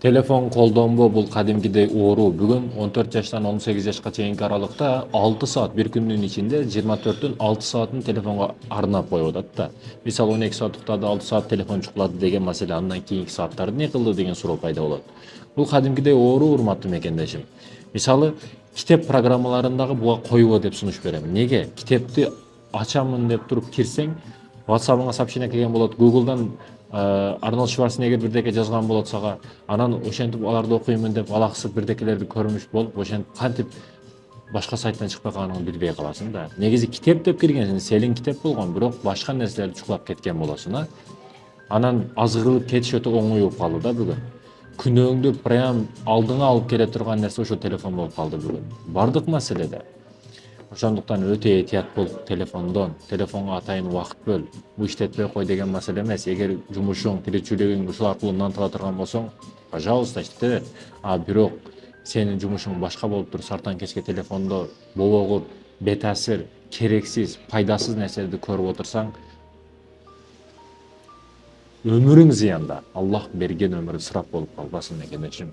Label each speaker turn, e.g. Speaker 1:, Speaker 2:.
Speaker 1: Telefon колдонбоо бул кадимкидей оору. Бүгүн 14 жаштан 18 жашка чейинки аралыкта 6 саат, bir күндүн ичинде 24-төн 6 саатын телефонго арнап коюп атат да. Мисалы 12 саат уктады, 6 саат телефон чукулады деген маселе, андан кийинки сааттарды эмне кылды деген суроо пайда болот. Бул кадимкидей оору, урматтуу мекендешим. Мисалы, китеп программаларындагы буга койбо деп сунуш берем. Неге? Китепти ачамын деп туруп кирсең, WhatsApp-ыңа сообщение келген болот, Google'дан Арнольд Шварценеггер бирдеке жазган болот сага, анан ошентип аларды окуймун деп алаксып бирдекелерди көрмүш болуп, ошентип кантип башка сайттан чыкпай калганыңды билбей каласың да. Негизи китеп деп киргенсиң, селин китеп болгон, бирок башка нерселерди чукулап кеткен болосуң, а. Анан азгырылып кетиш өтө оңой болуп калды да бүгүн. Күнөөңдү прям алдыңа алып келе турган нерсе ошо телефон болуп калды бүгүн. Бардык маселеде. Ошондуктан өтө этият бол телефондон. Телефонго атайын убакыт бөл. Бул иштетпей кой деген маселе эмес. Эгер жумушуң, тиричүүлүгүң ушул аркылуу нантыла турган болсоң, пожалуйста, иштете бер. Бирок сенин жумушуң башка болуп туруп, сартан кечке телефондо бобогуп, бетасир, керексиз, пайдасыз нерселерди көрүп отурсаң, өмүрүң зыянда. Аллах берген өмүр ысырап болуп калбасын мекендешим.